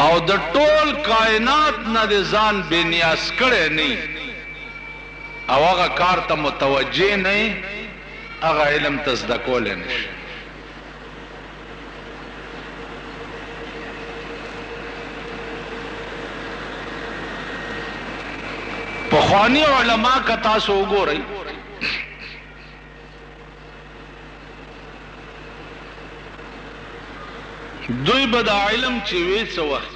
او د ټول کائنات نه د ځان بې نیاز کړی نه او هغه کار ته متوجه نه هغه علم ته زده کولی نشي. پخوانی علما که تاسو وګورئ دوی به دا علم چې وی څه وخت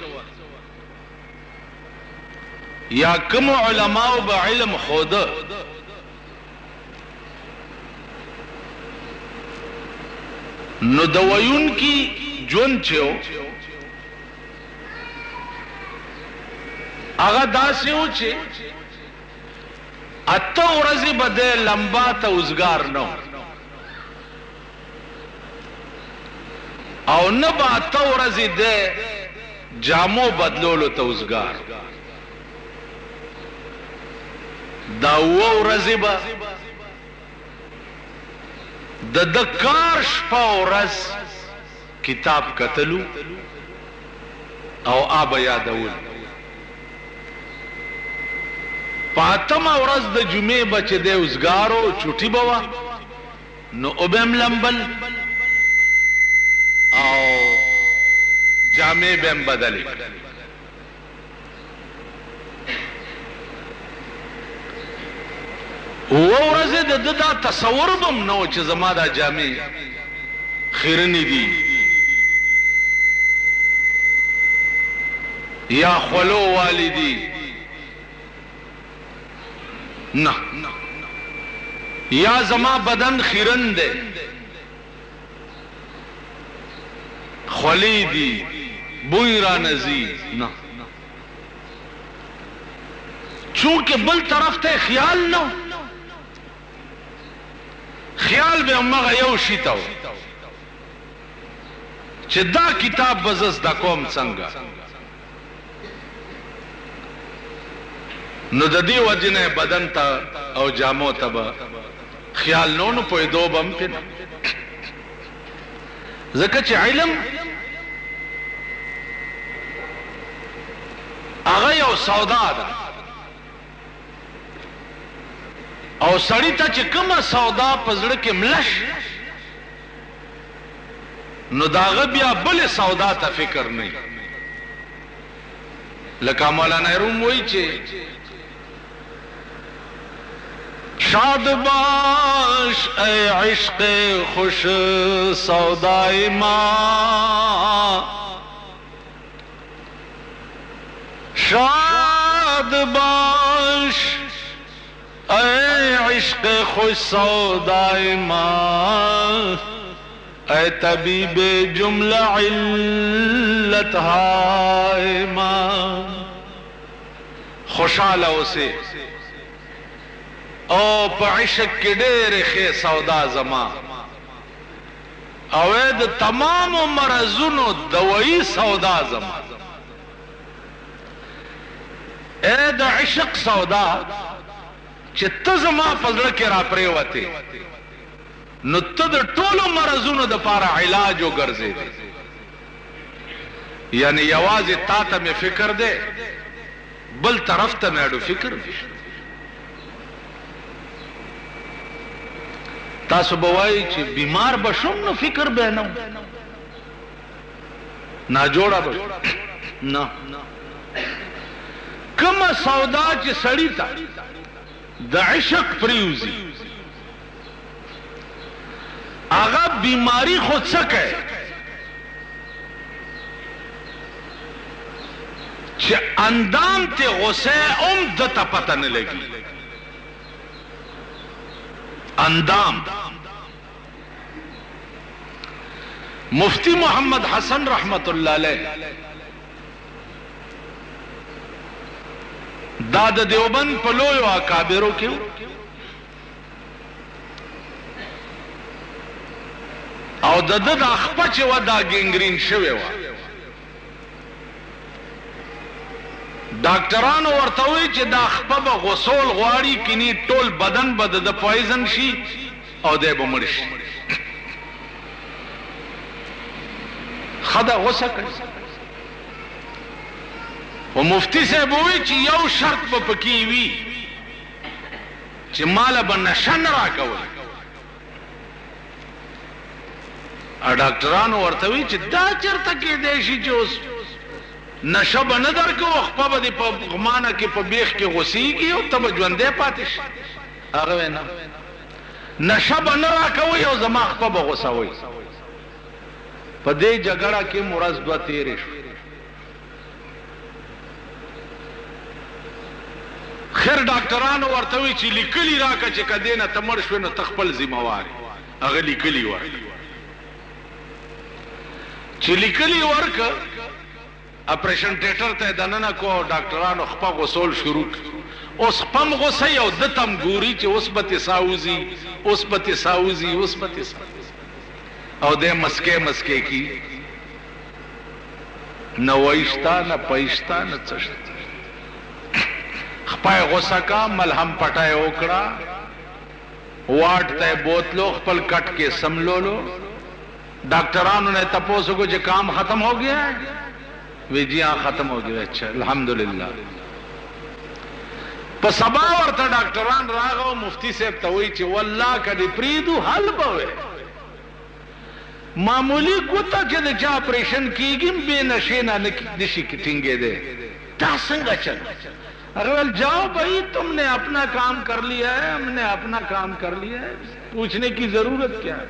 یا کوم علماو به علم خوده نو د ویونکي ژوند چې و هغه داسې و چې اته ورځې به دی لمبا ته اوزګار نه او نه به اته ورځې دی جامو بدلولو ته اوزګار دا اوه ورځې به د کار شپه ورځ کتاب کتلو او آب یادول پاتمه ورځ د جمعې به چې دی اوزګارو چوټي به وه نو اوبم لمبل او جامې به هم بدلې اوه ورځې د ده دا تصور به هم نه و چې زما دا جامې خیرنې دي یا خولو والی دي نه یا زما بدن خیرن دی خولی دی بوی را نزی نه چونکه بل طرف ته خیال نه خیال به امغه یو شي ته چې دا کتاب بزس دا کوم څنګه نو د دې وجنه بدن ته او جامو ته به خیال نو پوهېدو به هم پې نه ځکه چې علم هغه یو سودا ده او سړی ته چې کومه سودا په زړه کې ملش نو د هغه بیا بلې سودا ته فکر نه لکه مولانا روم وایي چې شاد باش اے عشق خوش سودائے ماں شاد باش اے عشق خوش سودائے ماں اے طبیب جملہ علت ہائے ماں خوشحال اسے او په عشق کې ډېرې ښې سودا زما او د تمامو مرضونو دوایي سودا زما د عشق سودا چې ته زما په زړه کې را پرېوتې نو ته د ټولو مرضونو دپاره علاج وګرځېدې یعنی یوازې تا ته مې فکر دی بل طرف ته مې اډو فکر دی تاسو به وایي چې بیمار به شم نو فکر به نه ناجوړه به نه کومه سودا چې سړی ته د عشق پریوزي هغه بیماری خود څه کوي چې اندام ته غصه دته پته نه لګي اندام مفتی محمد حسن رحمت اللہ علیہ دا د دیوبند په لویو اکابرو کې او د د خپه چې وه دا ګنګرین شوې وه ډاکټرانو ورته وایي چې دا خپه به غسول غواړي کني ټول بدن به د پویزن شي او دی به مړ شي ښه ده غوسه کوي خو مفتی صاحب وایي چې یو شرط به پکې وي چې ماله به نشه نه راکوئ. ډاکټرانو ورته وایي چې دا چېرته کېدی شي چې اوس نشه به نه درکوو، خپه به دې په غمانه کې په بیخ کې غوسېږي او ته به ژوندی پاتې شي. هغه وایي نه، نشه به نه راکوئ او زما خپه به غوسوئ. په دې جګړه کې ورځ دوه تېرې شوې. خیر ډاکټرانو ورته وایي چې لیکلي راکړه چې که دې نه ته مړ شوې نو ته خپل ذموار یې. هغه لیکلي ورکړه. چې لیکلي ورکړه اپریشن تیټر ته دننه کو او ډاکټرانو خپه غوسول شروع کړ. اوس خپه م غوسوي او ده ته م ګوري چې اوس به تې ساه وځي، اوس به تې ساه وځي، اوس به تې ساه او دی مسکې مسکې کی. نه وی شته نه پی شته نه څه شته. خپه یې غوسه کا، ملهم پټه یې وکړه، واټ ته یې بوتلو، خپل کټ کې سملولو. ډاکٹرانوں نے تپوس کو جو کام ختم ہو گیا ہے؟ وی جی ہاں ختم ہو گیا. اچھا الحمدللہ. په سبا ورته ډاکټران راغو، مفتی صاحب ته وایي چې والله که دې پرېږدو حل به وی. معمولی ګوته چې د چا اپریشن کېږي بې نشې نه نشي ټینګېدی. دا څنګه چل؟ هغه ویل جاؤ بھائی تم نے اپنا کام کر لیا ہے، ہم نے اپنا کام کر لیا ہے، پوچھنے کی ضرورت کیا ہے؟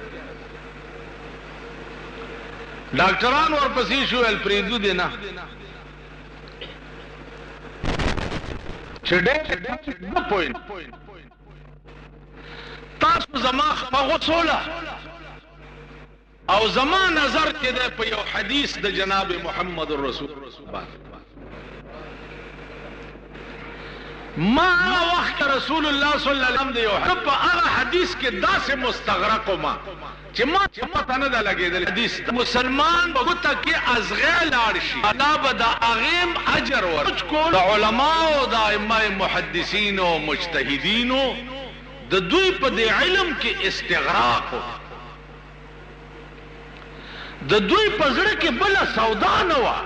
ډاکټران ورپسې شو، ویل پرېږدو دې نه. چې ډېر پوینټ تاسو زما خپه غوڅوله او زما نظر کې دی په یو حدیث د جناب محمد رسول باندې. ما هغه وخت رسول الله صلی الله علیه وسلم دی په هغه حدیث کې داسې مستغرق ما چې ما پته نه ده لګېدل. حدیث مسلمان به ګوته کې ازغې لاړ شي، الله به د هغې اجر ورکړي. د علماو د ائمه محدثینو او مجتهدینو د دوی په دې علم کې استغراق و. د دوی په زړه کې بله سودا نه وه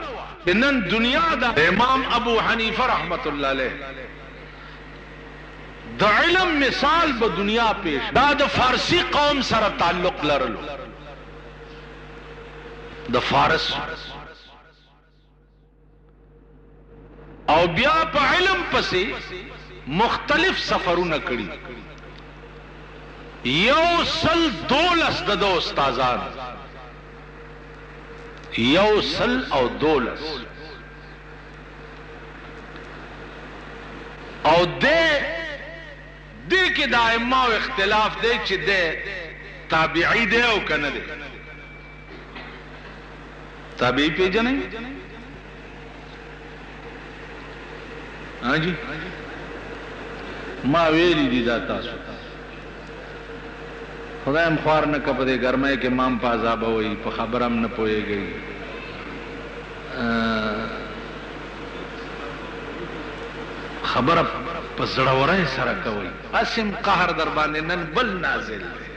چې نن دنیا د امام ابو حنیفه رحمت الله علیه د علم مثال به دنیا پیش. دا د فارسی قوم سره تعلق لرلو، د فارس، او بیا په علم پسې مختلف سفرونه کړي. 112 د استادان، 112 او دې کې د ائمه اختلاف دی چې دی تابعی دی او کنه دی. تابعی پیژنئ؟ ها جی ما ویلی دي دا تاسو خدایم خوار نه کپه دې ګرمۍ کې مام په عذاب وي، په خبرم نه پوهېږئ. خبره په زړورۍ سره کوئ. اسم قهر در باندې نن بل نازل دی.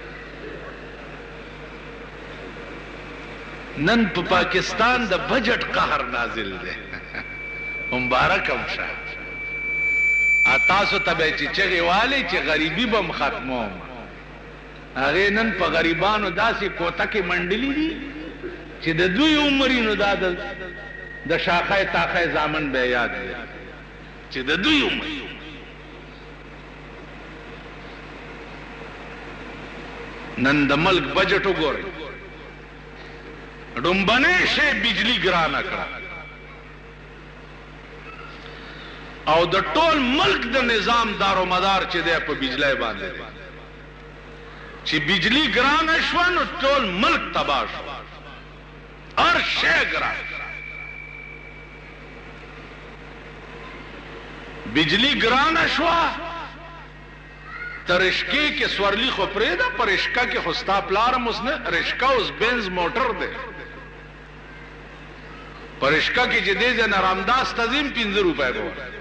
نن په پاکستان د بجټ قهر نازل دی. مبارک هم شه. تاسو ته به چې چغې والئ چې غریبي به م ختموم. هغې نن په غریبانو داسې کوتکې منډلي دي چې د دوی عمر نو دا د شاخه تاخه زامن به یاد دی چې د دوی عمر. نن د ملک بجټ وګورئ، ډومبنی شی بجلی ګرانه کړه او د ټول ملک د نظام دارومدار چې دی په بجلی باندې دی. چې بجلی ګرانه شوه نو ټول ملک تباه شو، هر شی ګران. بجلی ګرانه شوه، ته رشکې کې سورلی خو پرېږده، په رشکه کې خو ستا پلارم اوس نه، رشکه اوس بینز موټر دی. په رشکه کې چې دې ځای نه رامداس ته ځیم 15 روپۍ به ورکړي.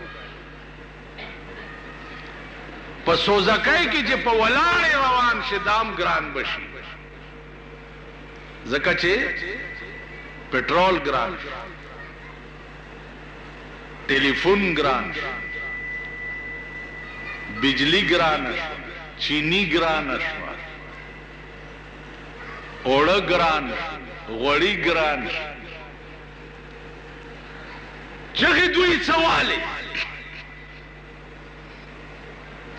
په سوزکۍ کې چې په ولاړې روان شي دام ګران بشي، ځکه چې پټرول ګران شي. टेलीफोन ګران شو، بجلی ګران شو، چینی ګران شو، اوړه ګران شو، غوړي ګران شو. چغې دوی سواله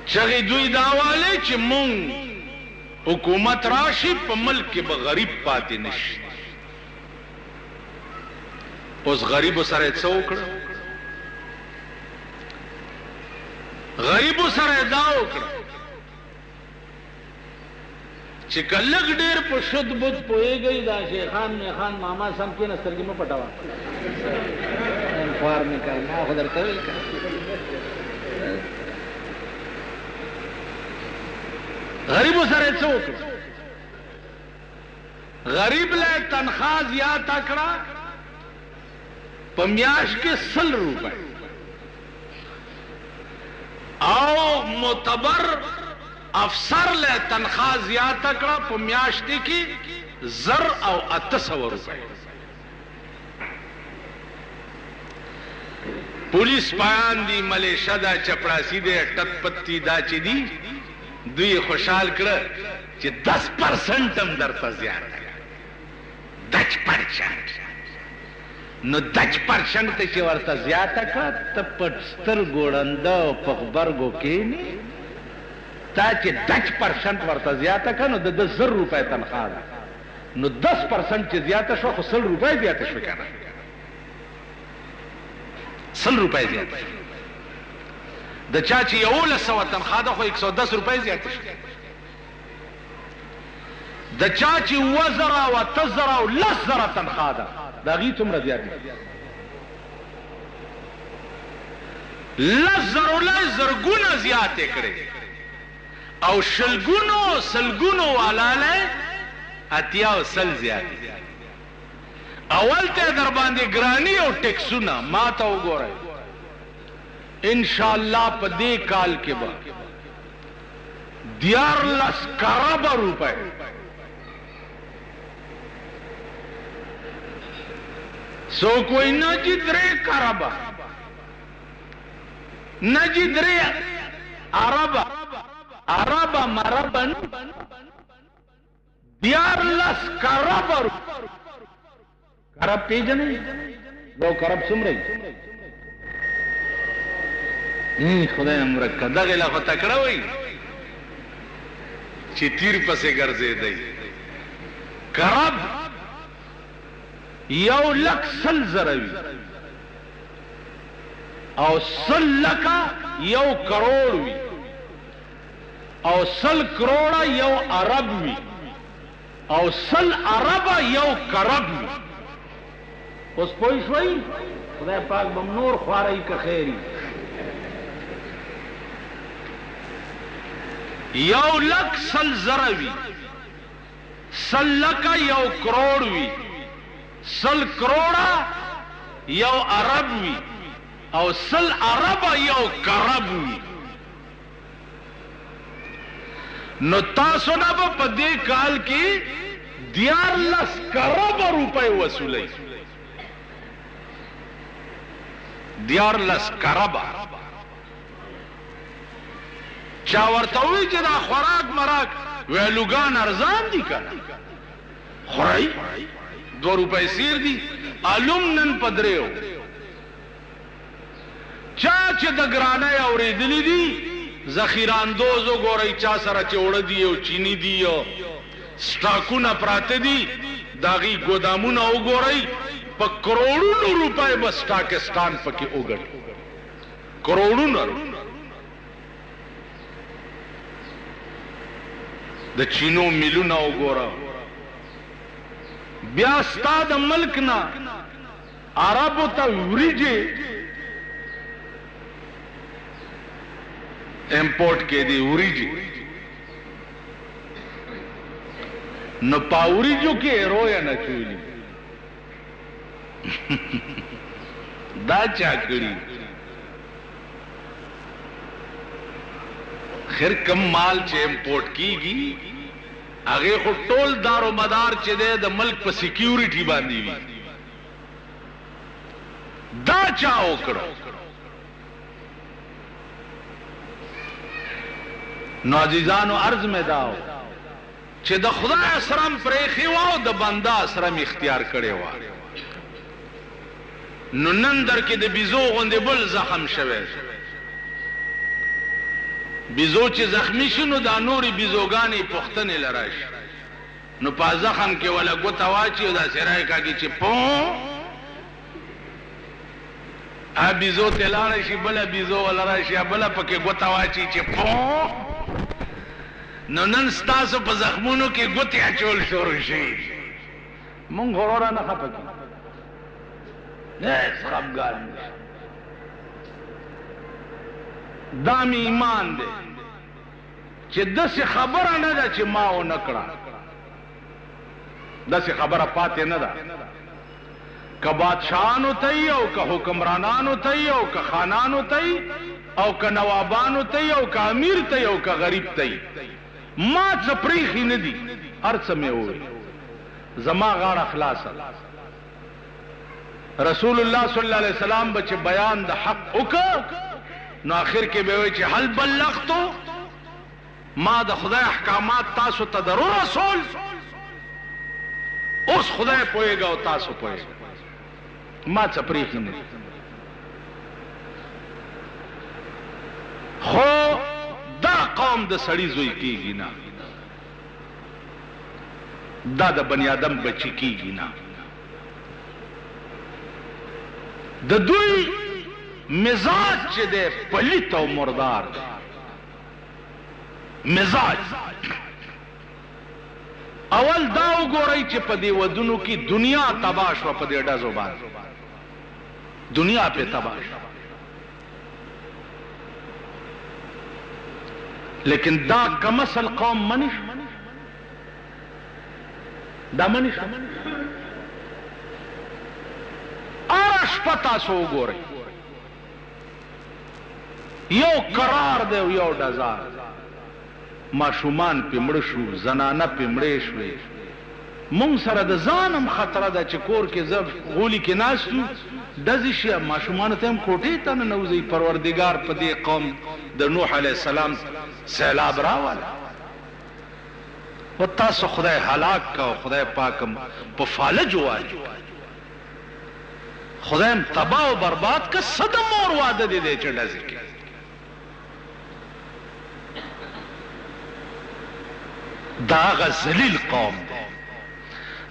چغې دوی داواله چې مونږ حکومت راشي په ملک کې به غریب پاتې نشي. اوس غریبو سره څه وکړه؟ غریبو سره دا وکړه چې کلک ډېر په شد بد پوهېږئ دا شیخان میخان ماما سم کې نه سترګې مه پټوه انفار مې کړ ما خو درته ویل که غریبو سره څه وکړه؟ غریب له تنخوا زیاته کړه په میاشت کې 100 روپۍ او معتبر افسر له تنخوا زیاته کړه په میاشت کې 1000 او 800 روپۍ. پولیس پایان دی، ملیشه دا، چپړاسی دی، ټت پتی دا چې دی دوی خوشحال کړه چې 10% هم درته زیاته 10%. نو 10% ته چې ورته زیاته کړه ته په سترګو ړنده او په غبرګو کښېنې تا چې 10% ورته زیاته کړه نو د 1000 روپۍ تنخوا ده. نو 10% چې زیاته شوه خو 100 روپۍ زیاته شوه که نه 100 روپۍ زیاته شوه. د چا چې 1100 تنخوا ده خو 110 روپۍ زیاته شوه. د چا چې 2000 او 8000 او 10000 تنخوا ده د هغې څومره زیات دي؟ 100,000 زرګونه زیاتې کړې او شلګونو سلګونو والاله 80 او 100 زیاتې. اول ته در باندې ګرانی او ټیکسونه ما ته وګورئ ان شاء الله په دې کال کې به 14 کروڑ روپے سو کوئی نہ جی 3 کروڑ نہ جی 3 ارب ارب مربن 14 کروڑ کرب پیجنې یو کرب څومره خدای امرکه دغه لا خو تکړه وای چې تیر پسې ګرځېدی. کرب 1,00,000 وي او 100,00,000 1 کروڑ وي او 100 کروڑه 1 ارب وي او 100 ارب 1 کرب وي. اوس پوه شوئ خدای پاک به نور خوارئ که خیري 1,00,000 وي 100,00,000 1 کروڑ وي 100 کروڑه 1 ارب وي او 100 ارب 1 کرب وي. نو تاسو نه به په دې کال کې 14 کروڑ روپۍ وصولئ 14 کروڑ. چا ورته وی چې دا خوراک مراک ویلوګان ارزان دي کنه خورئ 2 روپۍ سیر دي علوم نن پدریو. چا چې د ګرانۍ اورېدلي دي ذخیره اندوز وګورئ چا سره چې اوړه دي او چینی دي او سټاکونه پراته دي د هغې ګودامونه وګورئ په کروڑونو روپۍ به سټاکستان پکې وګټي کروڑونه. د چینو میلونه وګوره. بیا ستا د ملک نه عربو ته وریجې امپورټ کې دي وریجې نو په وریجو کې رویه نه چولی دا چا کړي. خیر کم مال چې امپورټ کیږي هغه خو ټول دارو مدار چې د ملک په سکیورټي باندې وي دا چا وکړو؟ نو عزیزانو عرض میں داو چې د خدای اسرم پریخي واو د بنده اسرم اختیار کړي وا. نو نن در کې د بیزو غوندې بل زخم شوی. بیزو چې زخمی شي نو دا نورې بیزوګانې پوښتنې لراشي نو په زخم کې ولا ګوته واچي او دا سرای کاږي چې پو ا بیزو ته لاړ شي بل بیزو ولا راشي بل پکې ګوته واچي چې پو. نو نن ستاسو په زخمونو کې ګوتې اچول شروع شي. مونږ غوړه نه خپکې نه خپګان دا می ایمان دی چې داسې خبره نه ده چې ما و نه کړه. داسې خبره پاتې نه ده. که بادشاهانو ته یي او که حکمرانانو ته یي او که خانانو ته یي او که نوابانو ته یي او که امیر ته یي او که غریب ته یي ما څه پریخي نه دي. هر څه مې وویل زما غاړه خلاصه. رسول الله صلی الله علیه وسلم به چې بیان د حق وکړ نو آخر کې به وایي چې هل بلغتو، ما د خدای احکامات تاسو ته درو رسول. اوس خدای پوهیږي او تاسو پوهیږئ. ما څه پریخي نه دي. خو دا قوم د سړی زوی کیږي نه، دا د بنی آدم بچی کیږي نه. د دوی مزاج چې دی پلیت او مردار دی. مزاج اول دا وګورئ چې په دې ودونو کې دنیا تباه شوه. په دې ډزو باندې دنیا پې تباه شوه. لیکن دا کم اصل قوم منی شو. دا منی شو. ارش پتا سو وګورئ یو قرار دی او یو ډزار. ماشومان پې مړه شو، زنانه پې مړې شوې. مونږ سره د ځانم خطره ده چې کور کې زه غولي کې ناست یو ډزې شي ماشومانو ته هم کوټې ته ننوځئ. پروردګار په دې قوم د نوح علیه السلام سیلاب راواله و تاسو خدای هلاک کا او خدای پاکم په فالج وواجو. خدایم تباہ و برباد کا صدم اور وعدہ دے دے چې ډزې کې. دا هغه ذلیل قوم دی.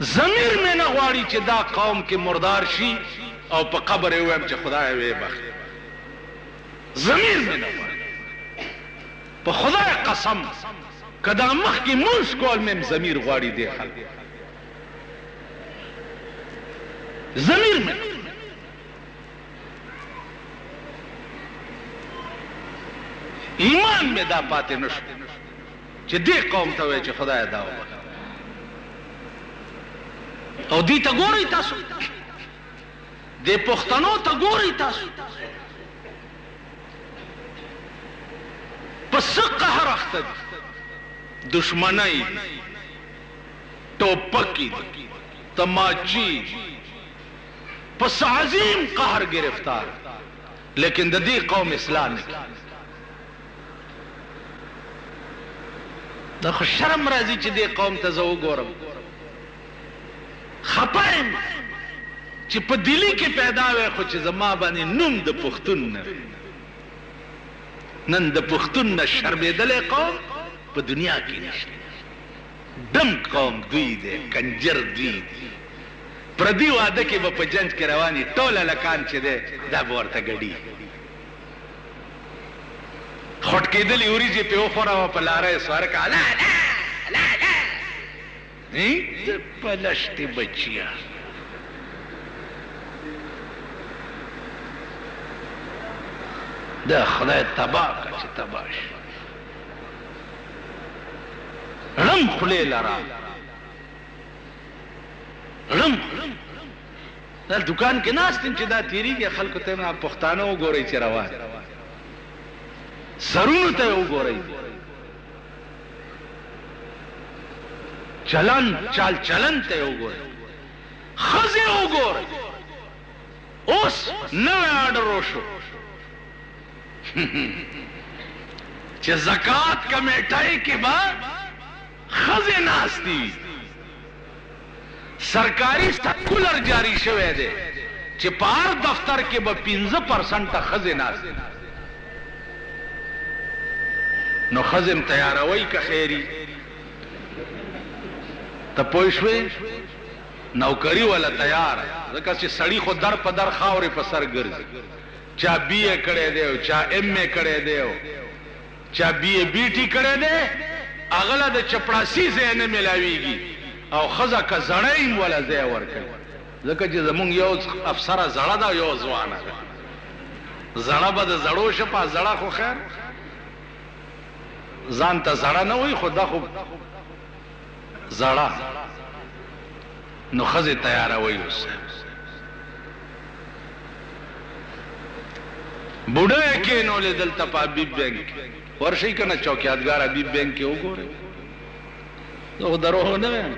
ضمیر مې نه غواړي چې دا قوم کې مردار شي او په قبر یې ووایم چې خدای ویې بخښي. ضمیر مې نه غواړي. په خدای قسم که دا مخکې مونځ کول مې ضمیر غواړي دې خلک. ضمیر مې ایمان مې دا پاتې نه شو چې دې قوم ته وایي چې خدای دا وبخښه. او دې ته ګورئ تاسو، دې پښتنو ته ګورئ تاسو په څه قهر اخته دي. دشمنۍ دي، ټوپکې دي، تماچې دي، په څه عظیم قهر گرفتار. لیکن د دې قوم اصلاح نه کوي. دا خو شرم راځي چې دې قوم ته زه وګورم. خپه یم چې په دلی کې پیدا وی خو چې زما باندې نوم د پښتون نه. نن د پښتون نه شرمېدلی قوم په دنیا کې نشته. دم قوم دوی دی، کنجر دوی دی. پردي واده کې به په جنج کې رواني ټول هلکان چې دی دا به ورته ګډي. خټ کېدلې وریجې پې وخوره په لاره یې سواره کړه. لا لا لا لا د پلشتې بچیا. دا خدای تباه که چې تباه شي. رم خولې لره رم. دا دکان کې ناست یم چې دا تېرېږي خلکو ته یم پښتانه وګورئ چې روان سرونو ته وګورئ. چلن چال چلن ته وګورئ. ښځې وګورئ. اوس نوی آرډر وشو چې زکات کمیټۍ کې به ښځې ناستې وي. سرکاري سرکولر جاری شوی دی چې په هر دفتر کې به 15% ښځې ناستې. نو ښځې م تیاروئ که خیري؟ ته پوه شوې؟ نوکري ولا تیار، ځکه چې سړي خو در په در خاورې په سر ګرځي. چا بی اے کړی دی او چا ایم اے کړی دی او چا بی اے بی ټي کړی دی، هغه له د چپړاسي ځای نه میلاویږي او ښځه که زړی م وله ځای ورکوي. ځکه چې زمونږ یو افسره زړه ده یو ځوانه ده. زړه به د زړو شپه، زړه خو خیر ځان ته زړه نه وایي، خو دا خو زړه. نو ښځې تیاروئ. اوس بوډا یې کېنولې دلته په حبیب بینک ورشئ که نه چوکیادګار حبیب بینک کې وګورئ. زه خو دروغ نه وایم،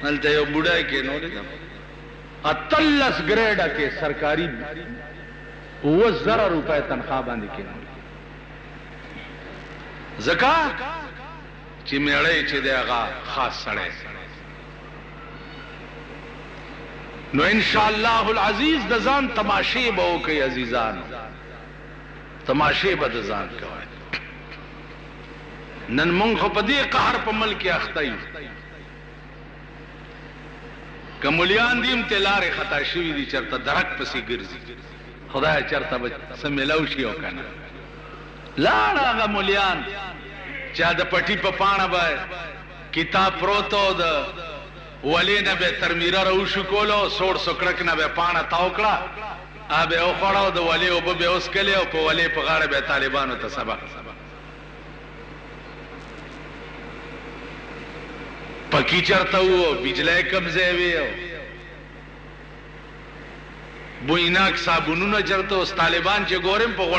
هلته یو بوډا یې کېنولې ده 18 ګریډه کې سرکاري 20,000 روپۍ تنخوا باندې کېنولې. ځکه چې میړی چې دی هغه خاص سړی. نو انشاءالله العزیز د ځان تماشې به وکئ عزیزانو، تماشې به د ځان کوئ. نن مونږ خو په دې قهر په ملک کې اخته یو. که ملیان دي م ته لارې خطا شوي دي، چېرته درک پسې ګرځي. خدایه چېرته به څه میلاو شي او که نه. لاړ هغه ملیان چا د پټي په پاڼه به کتاب پروت و، د ولې نه به ترمیره راوشو کولو، سوړ سکړک نه به پاڼه تاو کړه، به یې وخوړه او د ولې اوبه به یې وڅکلې او په ولې په غاړه به یې طالبانو ته سبق. پکي چېرته و، بجلی کوم ځای وي، بویناک صابونونه چېرته اوس طالبان چې ګورم په